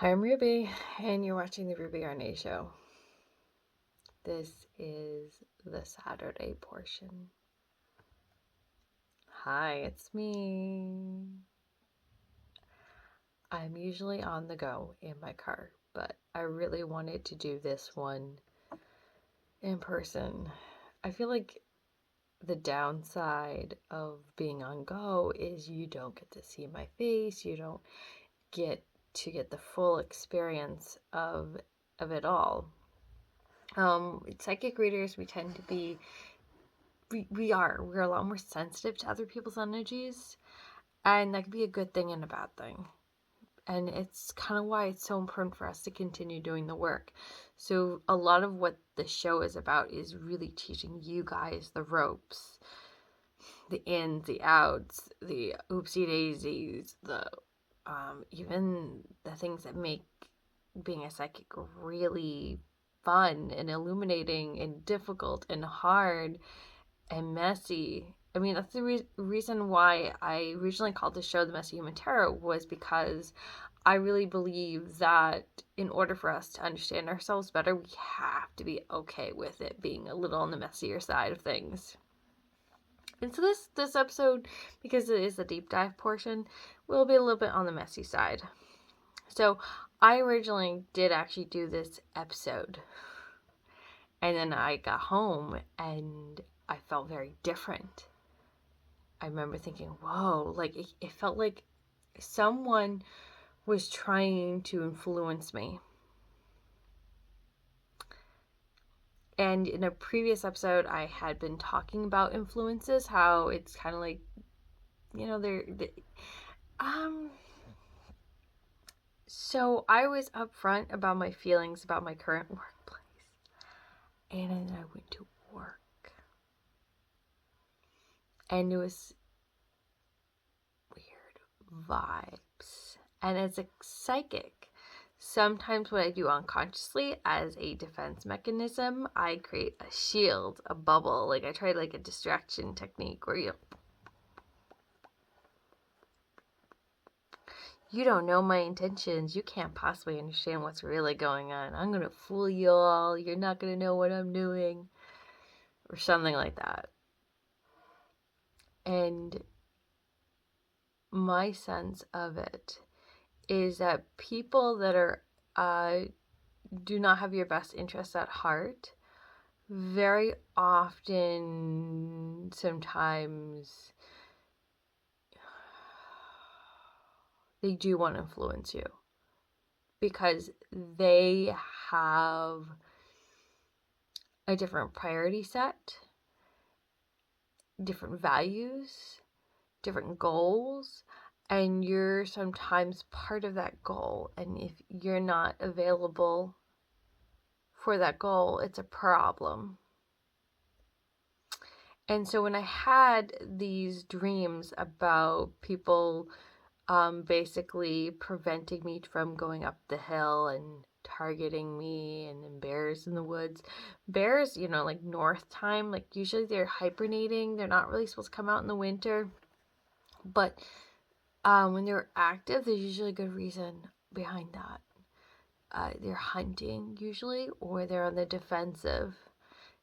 Hi, I'm Ruby, and you're watching the Ruby Arne Show. This is the Saturday portion. Hi, it's me. I'm usually on the go in my car, but I really wanted to do this one in person. I feel like the downside of being on go is you don't get to see my face, you don't get to get the full experience of it all. Psychic readers, we tend to be, we're a lot more sensitive to other people's energies, and that could be a good thing and a bad thing. And it's kind of why it's so important for us to continue doing the work. So a lot of what the show is about is really teaching you guys the ropes, the ins, the outs, the oopsie daisies, the even the things that make being a psychic really fun and illuminating and difficult and hard and messy. I mean, that's the reason why I originally called the show The Messy Human Tarot, was because I really believe that in order for us to understand ourselves better, we have to be okay with it being a little on the messier side of things. And so this episode, because it is a deep dive portion, will be a little bit on the messy side. So I originally did actually do this episode, and then I got home and I felt very different. I remember thinking, whoa, like it felt like someone was trying to influence me. And in a previous episode, I had been talking about influences, how it's kind of like, so I was upfront about my feelings about my current workplace. And then I went to work. And it was weird vibes. And as a psychic, sometimes what I do unconsciously as a defense mechanism, I create a shield, a bubble. Like I tried like a distraction technique where you don't know my intentions. You can't possibly understand what's really going on. I'm going to fool you all. You're not going to know what I'm doing. Or something like that. And my sense of it is that people that are do not have your best interests at heart very often, sometimes they do want to influence you because they have a different priority set, different values, different goals, and you're sometimes part of that goal. And if you're not available for that goal, it's a problem. And so when I had these dreams about people basically preventing me from going up the hill and targeting me, and then bears in the woods. Bears, like north time, like usually they're hibernating. They're not really supposed to come out in the winter. But when they're active, there's usually a good reason behind that. They're hunting usually, or they're on the defensive.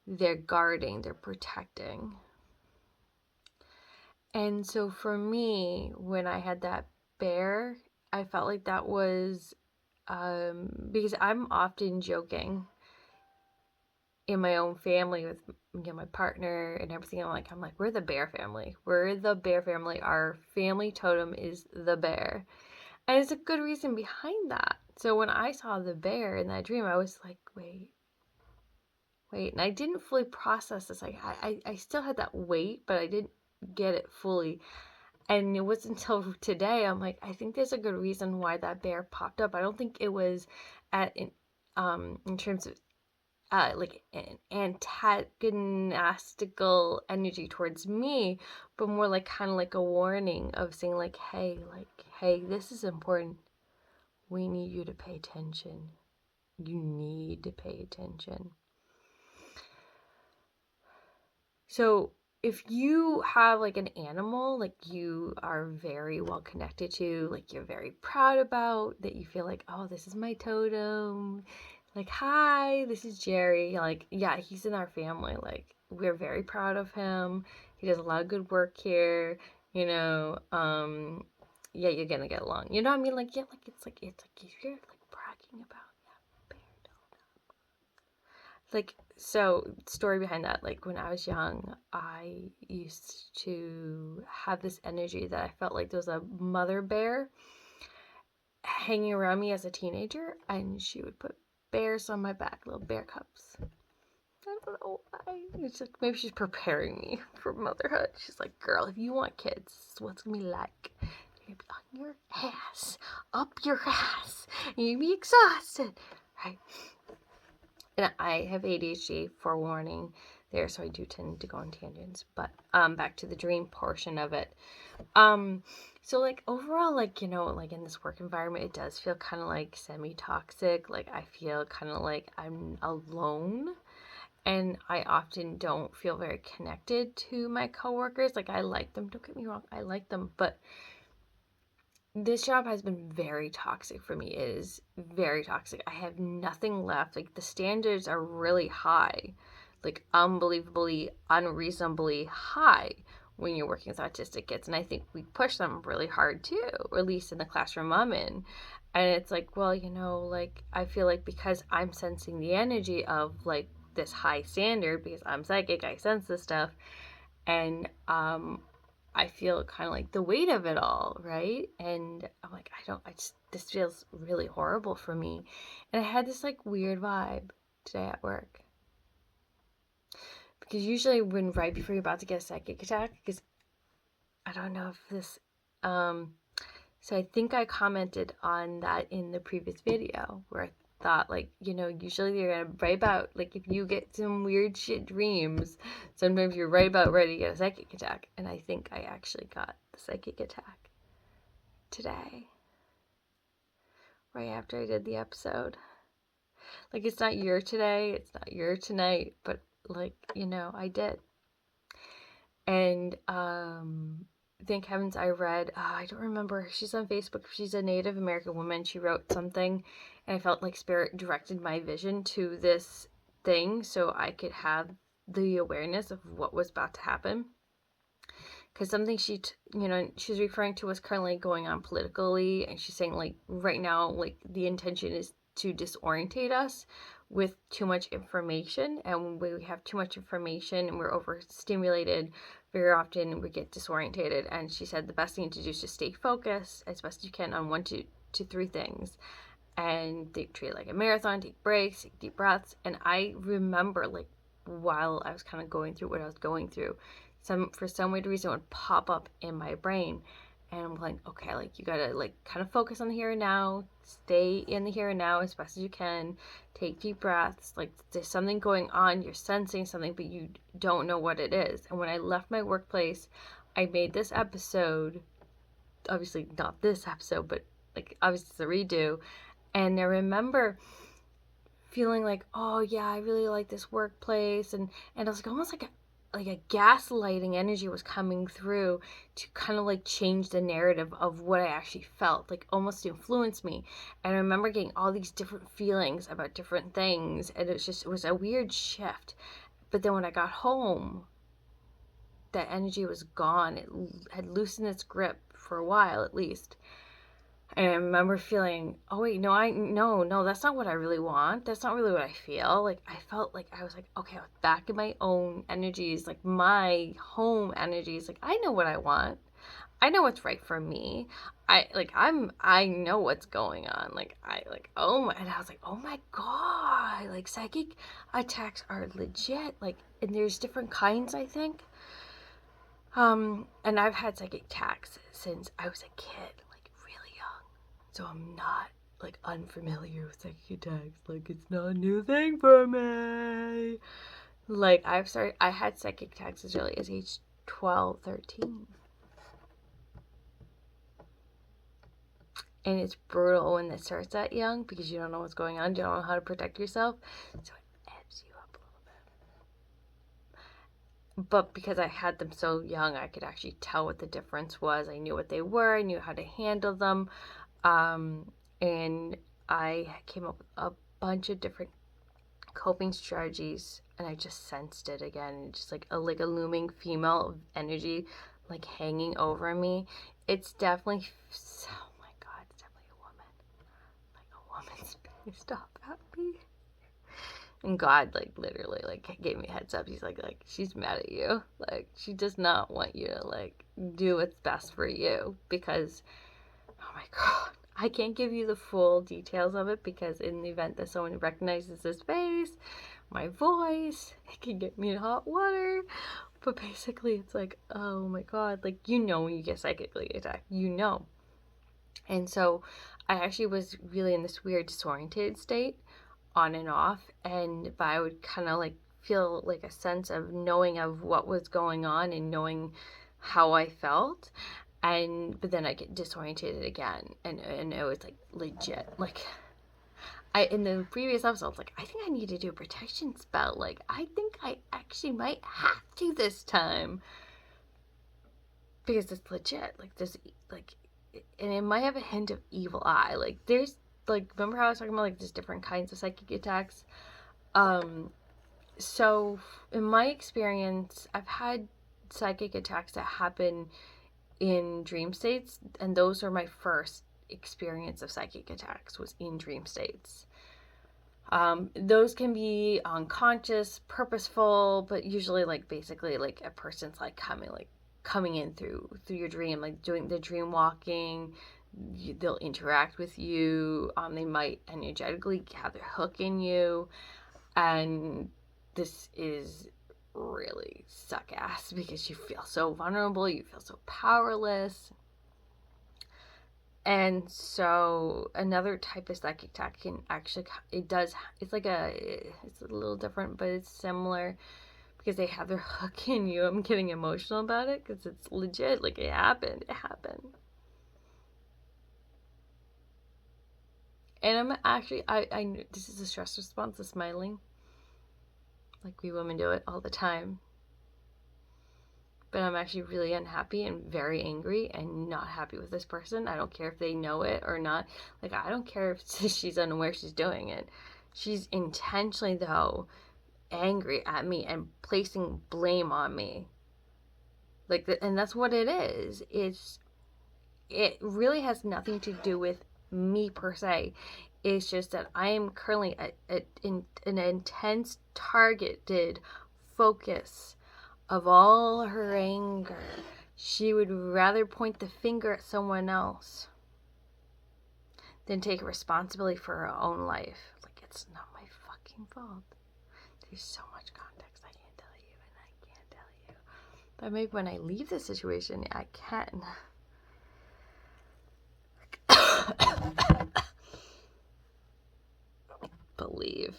They're guarding, they're protecting. And so for me, when I had that bear, I felt like that was because I'm often joking in my own family with my partner and everything. I'm like, we're the bear family. We're the bear family. Our family totem is the bear. And there's a good reason behind that. So when I saw the bear in that dream, I was like, wait. And I didn't fully process this. Like I still had that weight, but I didn't get it fully. And it wasn't until today I'm like, I think there's a good reason why that bear popped up. I don't think it was in terms of like an antagonistical energy towards me, but more like kind of like a warning of saying like, hey, this is important. We need you to pay attention. You need to pay attention. So if you have like an animal like you are very well connected to, like you're very proud about, that you feel like, oh, this is my totem, like, hi, this is Jerry, like, yeah, he's in our family, like we're very proud of him, he does a lot of good work here, you know, yeah, you're gonna get along, you know what I mean, like, yeah, like it's like you're like bragging about, yeah, bear, like, so story behind that, like when I was young, I used to have this energy that I felt like there was a mother bear hanging around me as a teenager, and she would put bears on my back, little bear cubs. I don't know why. It's like maybe she's preparing me for motherhood. She's like, girl, if you want kids, this is what's gonna be like. You're gonna be on your ass, up your ass, and you're gonna be exhausted, right? And I have ADHD, forewarning there, so I do tend to go on tangents. But back to the dream portion of it. So like overall, like, you know, like in this work environment, it does feel kind of like semi-toxic. Like I feel kind of like I'm alone, and I often don't feel very connected to my coworkers. Like I like them, don't get me wrong, I like them, but this job has been very toxic for me. It is very toxic. I have nothing left. Like the standards are really high, like unbelievably, unreasonably high when you're working with autistic kids. And I think we push them really hard too, or at least in the classroom I'm in. And it's like, well, you know, like I feel like because I'm sensing the energy of like this high standard, because I'm psychic, I sense this stuff. And I feel kind of like the weight of it all, right? And I'm like, this feels really horrible for me. And I had this like weird vibe today at work. Because usually when right before you're about to get a psychic attack, because I don't know if this, so I think I commented on that in the previous video where I thought, like, you know, usually you're gonna right about, like, if you get some weird shit dreams, sometimes you're right about ready to get a psychic attack. And I think I actually got the psychic attack today, right after I did the episode. Like, it's not your today, it's not your tonight, but like, you know, I did. And thank heavens I read, I don't remember, she's on Facebook, she's a Native American woman, she wrote something, and I felt like spirit directed my vision to this thing so I could have the awareness of what was about to happen. Because something you know, she's referring to what's currently going on politically, and she's saying, like, right now, like, the intention is to disorientate us with too much information, and when we have too much information and we're overstimulated, very often we get disorientated. And she said the best thing to do is just stay focused as best you can on one to three things, and they treat it like a marathon, take breaks, take deep breaths. And I remember, like, while I was kind of going through what I was going through, for some weird reason it would pop up in my brain, and I'm like, okay, like, you gotta like kind of focus on the here and now, stay in the here and now as best as you can, take deep breaths, like there's something going on, you're sensing something but you don't know what it is. And when I left my workplace, I made this episode, obviously not this episode, but like obviously it's a redo. And I remember feeling like, oh yeah, I really like this workplace, and I was like almost like a gaslighting energy was coming through to kind of like change the narrative of what I actually felt, like almost to influence me. And I remember getting all these different feelings about different things, and it was a weird shift. But then when I got home, that energy was gone. It had loosened its grip for a while at least. And I remember feeling, oh wait, no, that's not what I really want. That's not really what I feel. Like I felt like I was like, okay, I was back in my own energies, like my home energies. Like I know what I want. I know what's right for me. I know what's going on. Oh my, and I was like, oh my God, like psychic attacks are legit. Like, and there's different kinds, I think. And I've had psychic attacks since I was a kid, like really young. So I'm not like unfamiliar with psychic attacks. Like it's not a new thing for me. Like I had psychic attacks as early as age 12, 13. And it's brutal when it starts that young because you don't know what's going on, you don't know how to protect yourself. So it ebbs you up a little but because I had them so young, I could actually tell what the difference was. I knew what they were, I knew how to handle them. And I came up with a bunch of different coping strategies, and I just sensed it again, just like a looming female energy like hanging over me. It's definitely, oh my god, it's definitely a woman, like a woman's pissed off at me. And God, like, literally, like, gave me a heads up. He's like, she's mad at you. Like, she does not want you to, like, do what's best for you. Because, oh my God, I can't give you the full details of it, because in the event that someone recognizes this face, my voice, it can get me in hot water. But basically, it's like, oh my God, like, you know when you get psychically attacked, you know. And so I actually was really in this weird disoriented state, on and off, but I would kind of like feel like a sense of knowing of what was going on and knowing how I felt, but then I get disoriented again, and it was like legit, like I in the previous episodes, like, I think I need to do a protection spell, like I think I actually might have to this time, because it's legit, like this, like, and it might have a hint of evil eye, like there's, like, remember how I was talking about like there's different kinds of psychic attacks. So in my experience, I've had psychic attacks that happen in dream states, and those are my first experience of psychic attacks, was in dream states. Those can be unconscious, purposeful, but usually like basically like a person's like coming in through your dream, like doing the dream walking. They'll interact with you. They might energetically have their hook in you, and this is really suck ass because you feel so vulnerable, you feel so powerless. And so another type of psychic attack can actually, it's a little different, but it's similar, because they have their hook in you. I'm getting emotional about it because it's legit, like it happened. And I'm actually, I this is a stress response, the smiling. Like, we women do it all the time. But I'm actually really unhappy and very angry and not happy with this person. I don't care if they know it or not. Like, I don't care if she's unaware she's doing it. She's intentionally, though, angry at me and placing blame on me. Like, and that's what it is. It really has nothing to do with me per se. It's just that I am currently in an intense, targeted focus of all her anger. She would rather point the finger at someone else than take responsibility for her own life. Like, it's not my fucking fault. There's so much context I can't tell you, and I can't tell you. But maybe when I leave the situation, I can. Believe.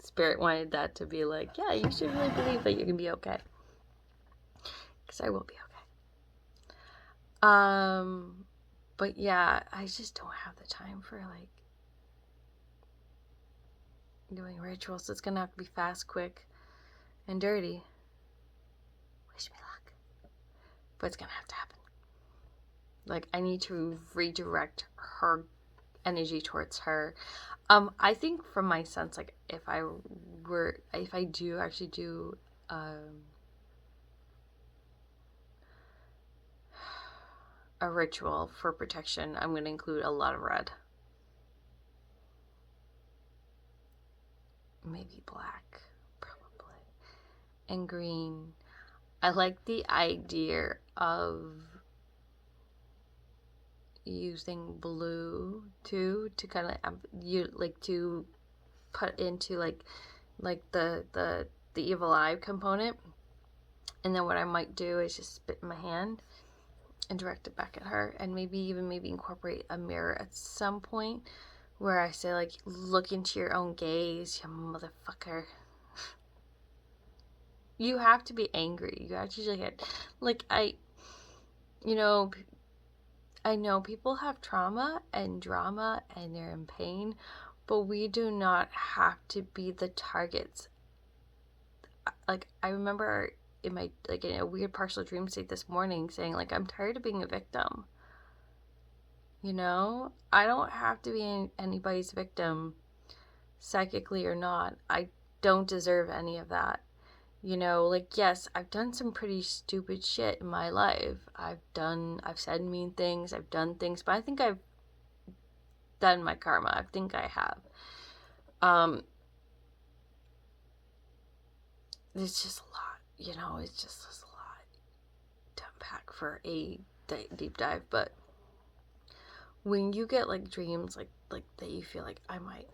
Spirit wanted that to be like, yeah, you should really believe that you can be okay. Because I will be okay. But yeah, I just don't have the time for like doing rituals. It's gonna have to be fast, quick, and dirty. Wish me luck. But it's gonna have to happen. Like, I need to redirect her energy towards her. I think from my sense, like, if I do actually do a ritual for protection, I'm going to include a lot of red. Maybe black, probably. And green. I like the idea of using blue too, to kind of to put into like the evil eye component. And then what I might do is just spit in my hand and direct it back at her, and maybe incorporate a mirror at some point where I say, like, look into your own gaze, you motherfucker. You have to be angry. You actually get, like, I know people have trauma and drama and they're in pain, but we do not have to be the targets. Like, I remember in my, like, in a weird partial dream state this morning, saying, like, I'm tired of being a victim. You know, I don't have to be anybody's victim, psychically or not. I don't deserve any of that. You know, like, yes, I've done some pretty stupid shit in my life. I've said mean things, I've done things, but I think I've done my karma. I think I have. It's just a lot, you know, it's just a lot to unpack for a deep dive. But when you get like dreams like that, you feel like I might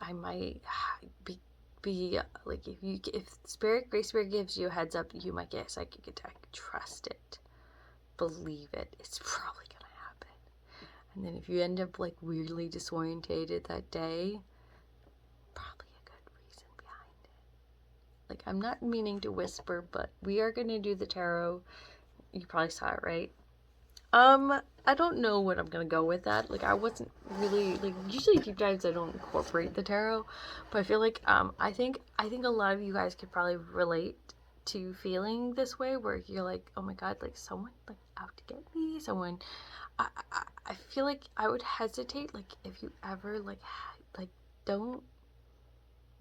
be like, if Great Spirit gives you a heads up, you might get a psychic attack. Trust it, believe it. It's probably gonna happen. And then if you end up like weirdly disorientated that day, probably a good reason behind it. Like, I'm not meaning to whisper, but we are gonna do the tarot. You probably saw it, right? I don't know what I'm gonna go with that. Like, I wasn't really, like, usually deep dives I don't incorporate the tarot, but I feel like I think a lot of you guys could probably relate to feeling this way, where you're like, oh my god, like someone like out to get me, someone. I feel like I would hesitate, like, if you ever like don't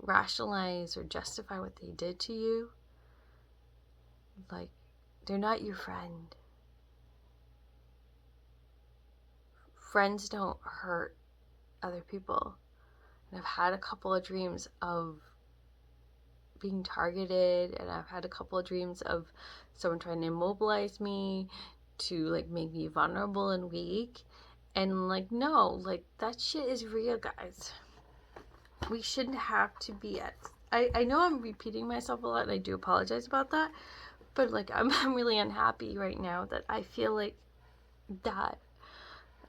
rationalize or justify what they did to you. Like, they're not your friend. Friends don't hurt other people. And I've had a couple of dreams of being targeted, and I've had a couple of dreams of someone trying to immobilize me, to like make me vulnerable and weak. And like, no, like, that shit is real, guys. We shouldn't have to be at, I know I'm repeating myself a lot, and I do apologize about that, but like, I'm really unhappy right now that I feel like that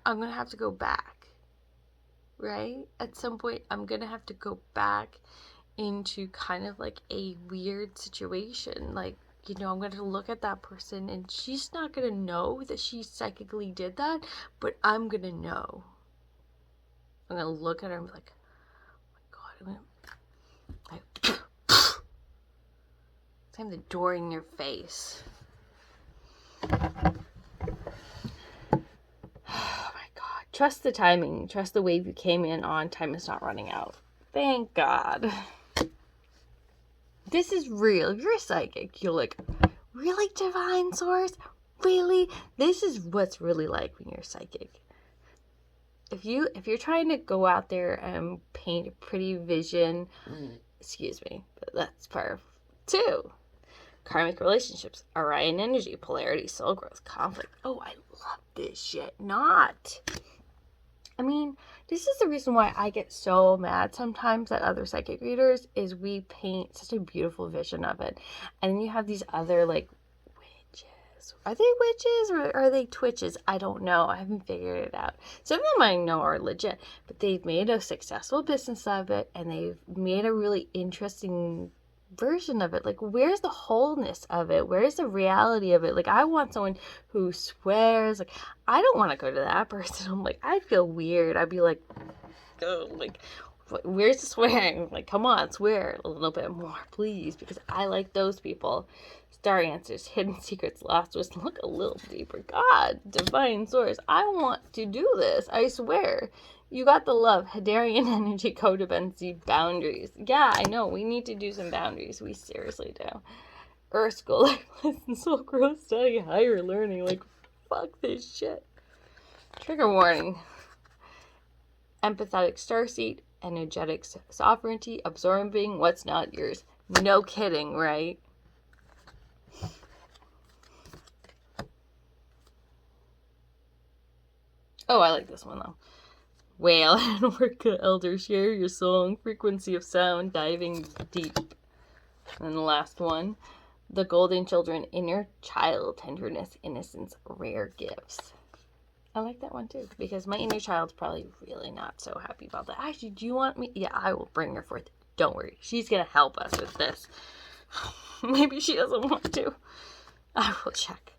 I'm gonna have to go back, right? At some point, I'm gonna have to go back into kind of like a weird situation. Like, you know, I'm gonna look at that person, and she's not gonna know that she psychically did that, but I'm gonna know. I'm gonna look at her and be like, oh my god, slam the door in your face. Oh my god. Trust the timing. Trust the wave you came in on. Time is not running out. Thank God. This is real. If you're psychic, you're like, really, divine source? Really? This is what's really like when you're psychic. If you're trying to go out there and paint a pretty vision, excuse me, but that's part 2. Karmic relationships, Orion energy, polarity, soul growth, conflict. Oh, I love this shit. I mean, this is the reason why I get so mad sometimes at other psychic readers, is we paint such a beautiful vision of it. And then you have these other, like, witches. Are they witches or are they twitches? I don't know. I haven't figured it out. Some of them I know are legit, but they've made a successful business of it, and they've made a really interesting version of it. Like, where's the wholeness of it? Where's the reality of it? Like, I want someone who swears. Like, I don't want to go to that person. I'm like, I'd feel weird. I'd be like, oh, like, where's the swearing? Like, come on, swear a little bit more, please, because I like those people. Star answers, hidden secrets, lost wisdom. Look a little deeper. God, divine source, I want to do this. I swear. You got the love, Hadarian energy, codependency, boundaries. Yeah, I know. We need to do some boundaries. We seriously do. Earth School, life lesson, soul growth, study, higher learning. Like, fuck this shit. Trigger warning. Empathetic starseed, energetic sovereignty, absorbing what's not yours. No kidding, right? Oh, I like this one though. Whale and orca elder, share your song, frequency of sound, diving deep. And the last one, the golden children, inner child, tenderness, innocence, rare gifts. I like that one too, because my inner child's probably really not so happy about that. Actually, do you want me? Yeah, I will bring her forth. Don't worry. She's going to help us with this. Maybe she doesn't want to. I will check.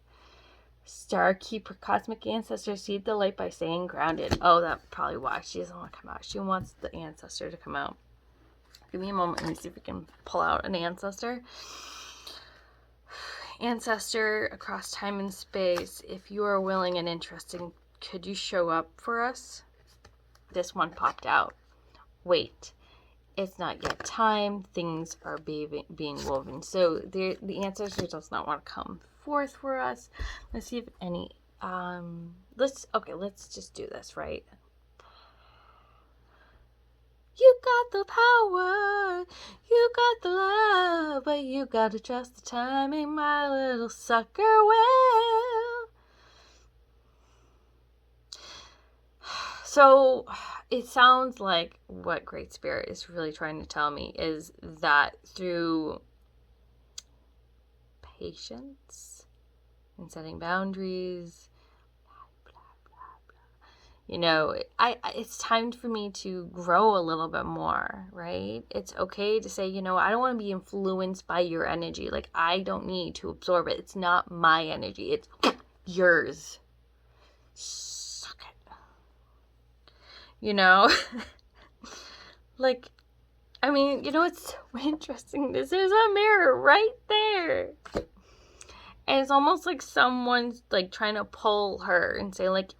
Star Keeper, cosmic ancestor, seed the light by staying grounded. Oh, that's probably why she doesn't want to come out. She wants the ancestor to come out. Give me a moment. Let me see if we can pull out an ancestor. Ancestor across time and space, if you are willing and interested, could you show up for us? This one popped out. Wait, it's not yet time. Things are being woven. So the ancestor does not want to come forth for us. Let's see if any. Let's just do this, right? You got the power, you got the love, but you gotta trust the timing, my little sucker whale. So it sounds like what Great Spirit is really trying to tell me is that through patience and setting boundaries, it's time for me to grow a little bit more, right? It's okay to say, I don't want to be influenced by your energy. Like, I don't need to absorb it. It's not my energy. It's yours. Suck it. Like, it's so interesting. This is a mirror right there. And it's almost like someone's, like, trying to pull her and say, like,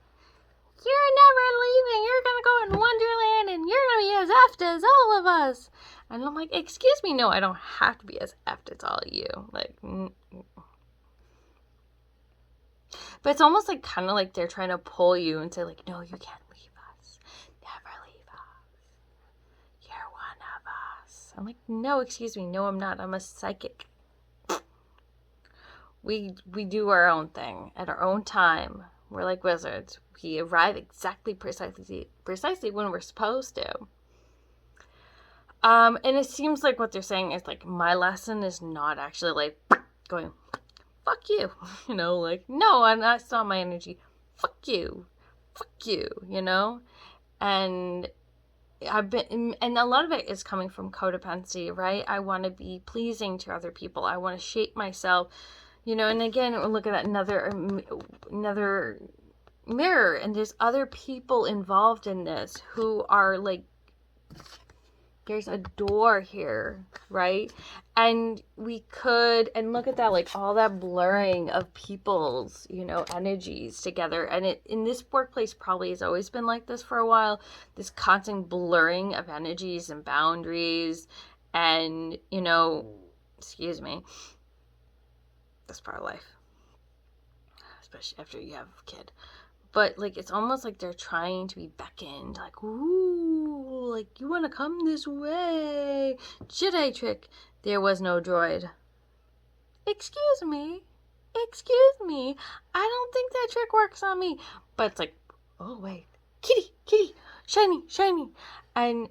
you're never leaving. You're going to go in Wonderland and you're going to be as effed as all of us. And I'm like, excuse me. No, I don't have to be as effed as all of you. Like, but it's almost like kind of like they're trying to pull you and say, like, no, you can't leave us. Never leave us. You're one of us. I'm like, no, excuse me. No, I'm not. I'm a psychic. We do our own thing at our own time. We're like wizards. We arrive precisely when we're supposed to. And it seems like what they're saying is, like, my lesson is not actually, like, going, fuck you. Like, no, that's not my energy. Fuck you. And and a lot of it is coming from codependency, right? I want to be pleasing to other people. I want to shape myself, and again, look at that another mirror, and there's other people involved in this who are like, there's a door here, right? And and look at that, like all that blurring of people's, energies together. And it in this workplace probably has always been like this for a while, this constant blurring of energies and boundaries. And, excuse me, that's part of life, especially after you have a kid. But, like, it's almost like they're trying to be beckoned. Like, ooh, like, you want to come this way. Jedi trick. There was no droid. Excuse me. I don't think that trick works on me. But it's like, oh, wait. Kitty. Shiny. And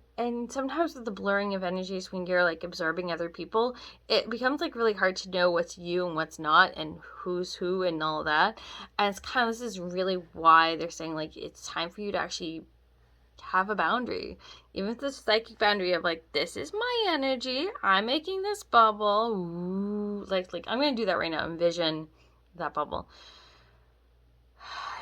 sometimes with the blurring of energies when you're, like, absorbing other people, it becomes, like, really hard to know what's you and what's not and who's who and all that. And it's kind of, this is really why they're saying, like, it's time for you to actually have a boundary. Even if it's a psychic boundary of, like, this is my energy. I'm making this bubble. Ooh, like I'm going to do that right now. Envision that bubble.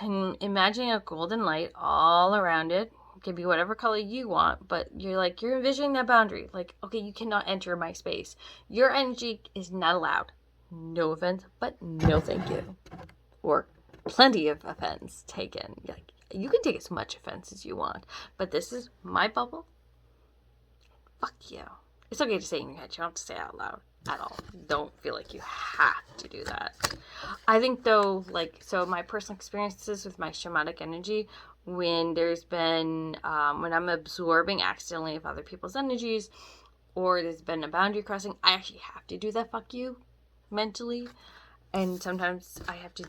And imagining a golden light all around it. It can be whatever color you want, but you're envisioning that boundary. Like, okay, you cannot enter my space. Your energy is not allowed. No offense, but no thank you. Or plenty of offense taken. Like, you can take as much offense as you want, but this is my bubble. Fuck you. It's okay to say in your head. You don't have to say it out loud at all. Don't feel like you have to do that. I think, though, like, so my personal experiences with my shamanic energy, when there's been, when I'm absorbing accidentally of other people's energies, or there's been a boundary crossing, I actually have to do that fuck you mentally. And sometimes I have to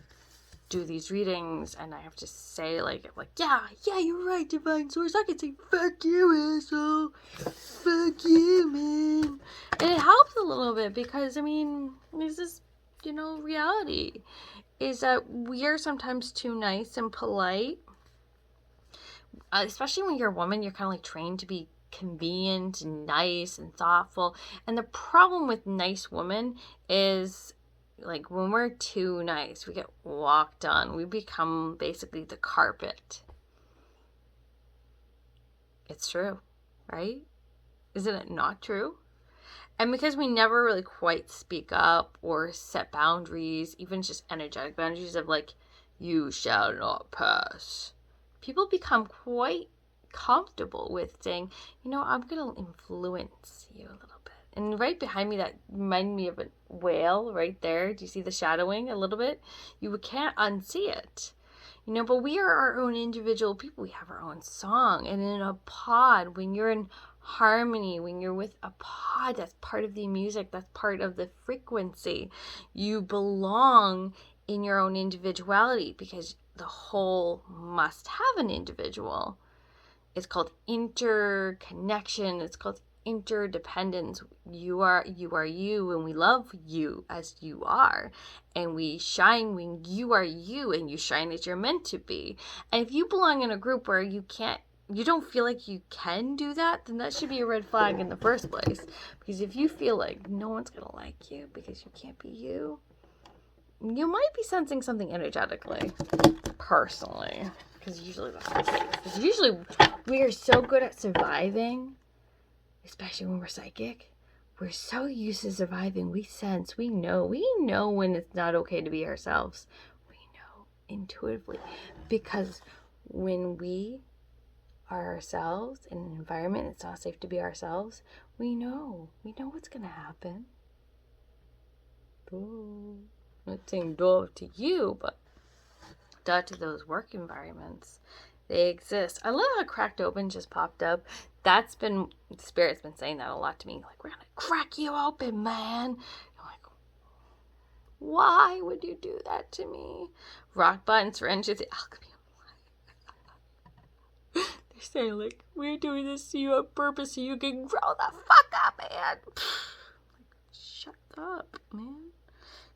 do these readings and I have to say, like, yeah, you're right, divine source. I can say, fuck you, asshole. Fuck you, man. And it helps a little bit because, there's this, reality is that we are sometimes too nice and polite. Especially when you're a woman, you're kind of like trained to be convenient and nice and thoughtful. And the problem with nice women is, like, when we're too nice, we get walked on. We become basically the carpet. It's true, right? Isn't it not true? And because we never really quite speak up or set boundaries, even just energetic boundaries of like, you shall not pass, people become quite comfortable with saying, I'm going to influence you a little bit. And right behind me, that reminded me of a whale right there. Do you see the shadowing a little bit? You can't unsee it. But we are our own individual people. We have our own song. And in a pod, when you're in harmony, when you're with a pod, that's part of the music, that's part of the frequency. You belong in your own individuality because the whole must have an individual. It's called interconnection. It's called interdependence. You are you, and we love you as you are, and we shine when you are you, and you shine as you're meant to be. And if you belong in a group where you don't feel like you can do that, then that should be a red flag in the first place. Because if you feel like no one's gonna like you because you can't be you, you might be sensing something energetically, personally. Because usually that's the case. Because usually we are so good at surviving, especially when we're psychic. We're so used to surviving. We sense, we know when it's not okay to be ourselves. We know intuitively. Because when we are ourselves in an environment it's not safe to be ourselves, we know what's going to happen. I'm not saying duh to you, but duh to those work environments. They exist. I love how Cracked Open just popped up. Spirit's been saying that a lot to me. Like, we're going to crack you open, man. I'm like, why would you do that to me? Rock buttons for engines, the alchemy of life. They're saying, like, we're doing this to you on purpose so you can grow the fuck up, man. Shut up, man.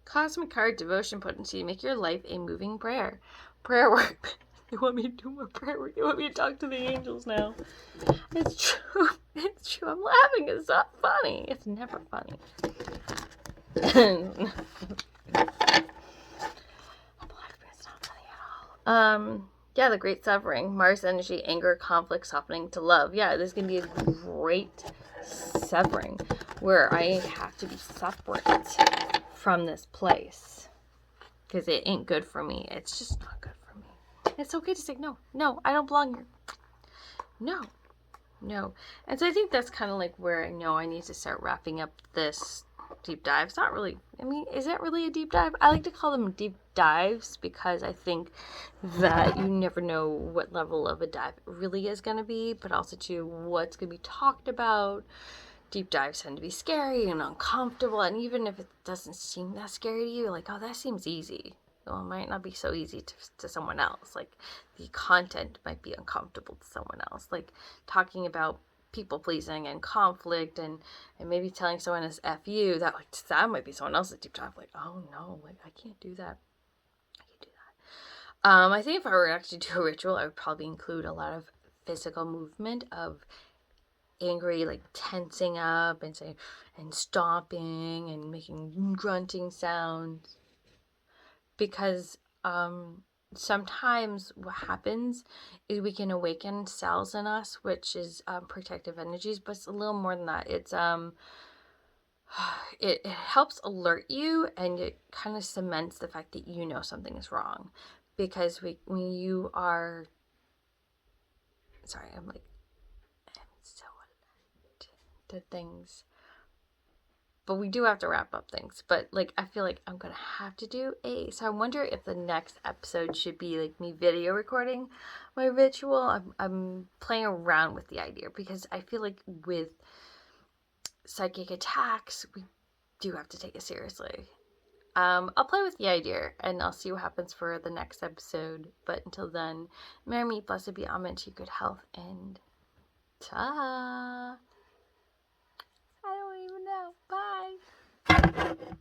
Cosmic card devotion potency. Make your life a moving prayer. Prayer work. You want me to do more prayer work? You want me to talk to the angels now? It's true. It's true. I'm laughing. It's not funny. It's never funny. I'm laughing. It's not funny at all. Yeah, the great severing. Mars energy, anger, conflict, softening to love. Yeah, there's going to be a great severing where I have to be separate from this place because it ain't good for me. It's just not good for me. It's okay to say no, I don't belong here. No. And so I think that's kind of like where I know I need to start wrapping up this deep dive. It's not really, is that really a deep dive? I like to call them deep dives because I think that you never know what level of a dive it really is going to be, but also to what's going to be talked about. Deep dives tend to be scary and uncomfortable, and even if it doesn't seem that scary to you, like, oh, that seems easy. Well, it might not be so easy to someone else. Like, the content might be uncomfortable to someone else. Like, talking about people pleasing and conflict and maybe telling someone as F you, that might be someone else's deep dive. Like, oh no, like, I can't do that. I think if I were to actually do a ritual, I would probably include a lot of physical movement of angry, like tensing up and stomping and making grunting sounds, because sometimes what happens is we can awaken cells in us, which is protective energies, but it's a little more than that. It's it helps alert you, and it kind of cements the fact that something is wrong, because when you are sorry, I'm so to things, but we do have to wrap up things. But I feel like I'm gonna have to do so I wonder if the next episode should be like me video recording my ritual. I'm playing around with the idea because I feel like with psychic attacks we do have to take it seriously. I'll play with the idea and I'll see what happens for the next episode, but until then, marry me, blessed be, amen to your good health, and ta. I don't even know. Bye.